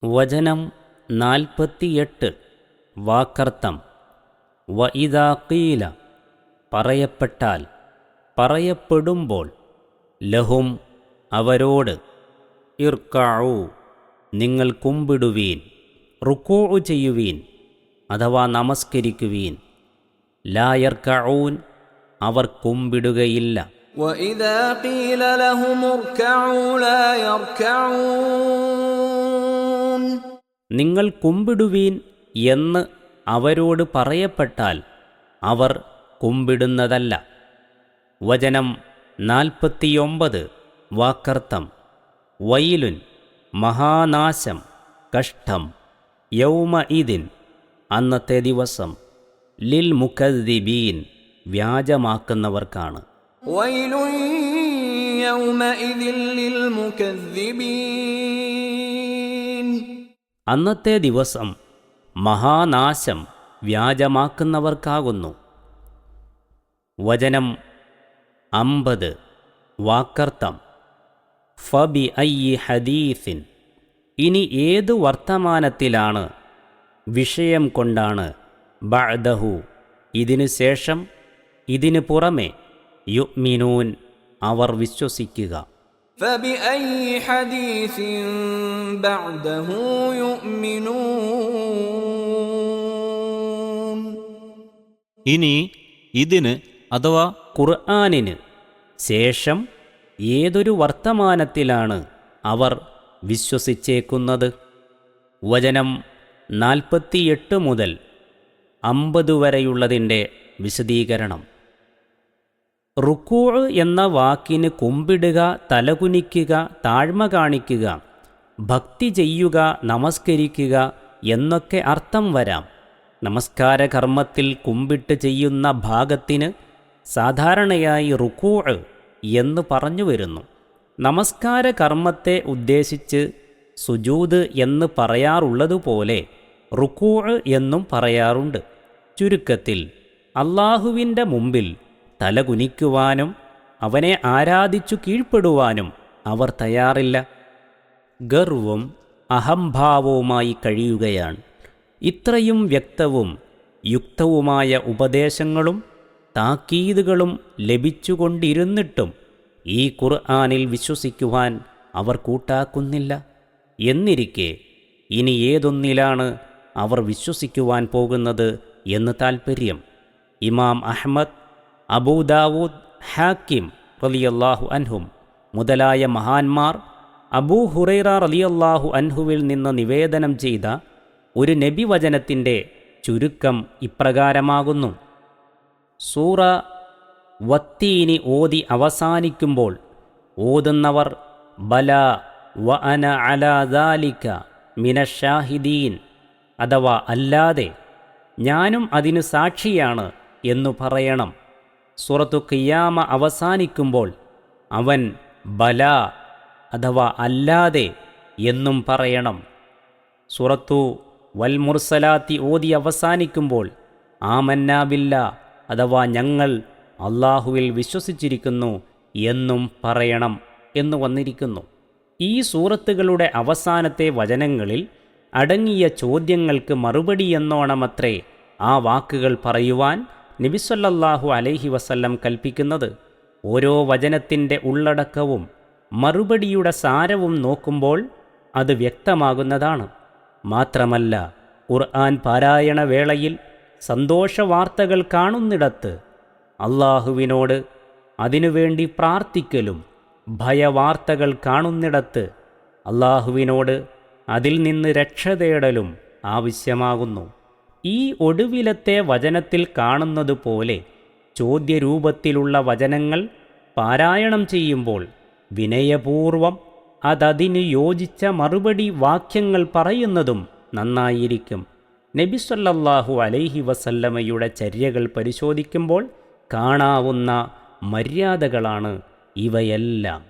വചനം 48. വാക്കർത്ഥം. വഇദാ ഖീല, പറയപ്പെട്ടാൽ, പറയപ്പെടുമ്പോൾ, ലഹും അവരോട്, ഇർക്കഊ നിങ്ങൾ കുമ്പിടുവീൻ, റുകൂഉ ചെയ്യുവീൻ അഥവാ നമസ്കരിക്കുവീൻ. ലാ യർക്കഊൻ അവർ കുമ്പിടുകയില്ല. വഇദാ ഖീല ലഹും ഇർകഊ ലാ യർകഊൻ നിങ്ങൾ കുമ്പിടുവീൻ എന്ന് അവരോട് പറയപ്പെട്ടാൽ അവർ കുമ്പിടുന്നതല്ല. വചനം 49. വാക്കർത്ഥം. വൈലുൻ മഹാനാശം, കഷ്ടം, യൗമഇദിൻ അന്നത്തെ ദിവസം, ലിൽ മുകദ്ദിബീൻ വ്യാജമാക്കുന്നവർക്കാണ്. വൈലുൻ യൗമഇദിൻ ലിൽ മുകദ്ദിബീൻ അന്നത്തെ ദിവസം മഹാനാശം വ്യാജമാക്കുന്നവർക്കാകുന്നു. വചനം 50. വാക്കർത്ഥം. ഫബി അയ്യി ഹദീസിൻ ഇനി ഏതു വർത്തമാനത്തിലാണ്, വിഷയം കൊണ്ടാണ്, ബഅദഹു ഇതിനു ശേഷം, ഇതിനു പുറമെ, യുഅ്മിനൂൻ അവർ വിശ്വസിക്കുക. فبأي حديث بعده يؤمنون ഇനി ഇതിന് അഥവാ ഖുർആനിന് ശേഷം ഏതൊരു വർത്തമാനത്തിലാണ് അവർ വിശ്വസിച്ചേക്കുന്നത്? വചനം 48 മുതൽ 50 വരെയുള്ളതിൻ്റെ വിശദീകരണം. റുകൂഅ് എന്ന വാക്കിന് കുമ്പിടുക, തലകുനിക്കുക, താഴ്മ കാണിക്കുക, ഭക്തി ചെയ്യുക, നമസ്കരിക്കുക എന്നൊക്കെ അർത്ഥം വരാം. നമസ്കാര കർമ്മത്തിൽ കുമ്പിട്ട് ചെയ്യുന്ന ഭാഗത്തിന് സാധാരണയായി റുകൂഅ് എന്ന് പറഞ്ഞു വരുന്നു. നമസ്കാര കർമ്മത്തെ ഉദ്ദേശിച്ച് സുജൂദ് എന്ന് പറയാറുള്ളതുപോലെ റുകൂഅ് എന്നും പറയാറുണ്ട്. ചുരുക്കത്തിൽ അല്ലാഹുവിൻ്റെ മുമ്പിൽ തലകുനിക്കുവാനും അവനെ ആരാധിച്ചു കീഴ്പ്പെടുവാനും അവർ തയ്യാറില്ല. ഗർവും അഹംഭാവവുമായി കഴിയുകയാണ്. ഇത്രയും വ്യക്തവും യുക്തവുമായ ഉപദേശങ്ങളും താക്കീതുകളും ലഭിച്ചുകൊണ്ടിരുന്നിട്ടും ഈ ഖുർആനിൽ വിശ്വസിക്കുവാൻ അവർ കൂട്ടാക്കുന്നില്ല. എന്നിരിക്കെ ഇനി ഏതൊന്നിലാണ് അവർ വിശ്വസിക്കുവാൻ പോകുന്നത് എന്ന് താൽപ്പര്യം. ഇമാം അഹ്മദ്, അബൂദാവൂദ്, ഹാക്കിം റളിയല്ലാഹു അൻഹും മുതലായ മഹാന്മാർ അബൂ ഹുറൈറ റളിയല്ലാഹു അൻഹുവിൽ നിന്ന് നിവേദനം ചെയ്ത ഒരു നബി വചനത്തിൻ്റെ ചുരുക്കം ഇപ്രകാരമാകുന്നു. സൂറ വത്തീനി ഓതി അവസാനിക്കുമ്പോൾ ഓതുന്നവർ ബല വ അന അലാ ദാലിക മിനശ്ശാഹിദീൻ അഥവാ അല്ലാതെ ഞാനും അതിനു സാക്ഷിയാണ് എന്നു പറയണം. സൂറത്തു ഖിയാമ അവസാനിക്കുമ്പോൾ അവൻ ബല അഥവാ അല്ലാതെ എന്നും പറയണം. സൂറത്തു വൽ മുർസലാത്തി ഓതി അവസാനിക്കുമ്പോൾ ആമന്നാ ബില്ലാ അഥവാ ഞങ്ങൾ അള്ളാഹുവിൽ വിശ്വസിച്ചിരിക്കുന്നു എന്നും പറയണം എന്ന് വന്നിരിക്കുന്നു. ഈ സൂറത്തുകളുടെ അവസാനത്തെ വചനങ്ങളിൽ അടങ്ങിയ ചോദ്യങ്ങൾക്ക് മറുപടി എന്നോണമത്രേ ആ വാക്കുകൾ പറയുവാൻ നബി സല്ലല്ലാഹു അലൈഹി വസല്ലം കൽപ്പിക്കുന്നത്. ഓരോ വചനത്തിൻ്റെ ഉള്ളടക്കവും മറുപടിയുടെ സാരവും നോക്കുമ്പോൾ അത് വ്യക്തമാകുന്നതാണ്. മാത്രമല്ല, ഖുർആൻ പാരായണ വേളയിൽ സന്തോഷവാർത്തകൾ കാണുന്നിടത്ത് അള്ളാഹുവിനോട് അതിനുവേണ്ടി പ്രാർത്ഥിക്കലും, ഭയവാർത്തകൾ കാണുന്നിടത്ത് അള്ളാഹുവിനോട് അതിൽ നിന്ന് രക്ഷ തേടലും ആവശ്യമാകുന്നു. ഈ ഒടുവിലത്തെ വചനത്തിൽ കാണുന്നതുപോലെ ചോദ്യരൂപത്തിലുള്ള വചനങ്ങൾ പാരായണം ചെയ്യുമ്പോൾ വിനയപൂർവം അതതിന് യോജിച്ച മറുപടി വാക്യങ്ങൾ പറയുന്നതും നന്നായിരിക്കും. നബി സല്ലല്ലാഹു അലൈഹി വസല്ലമയുടെ ചര്യകൾ പരിശോധിക്കുമ്പോൾ കാണാവുന്ന മര്യാദകളാണ് ഇവയെല്ലാം.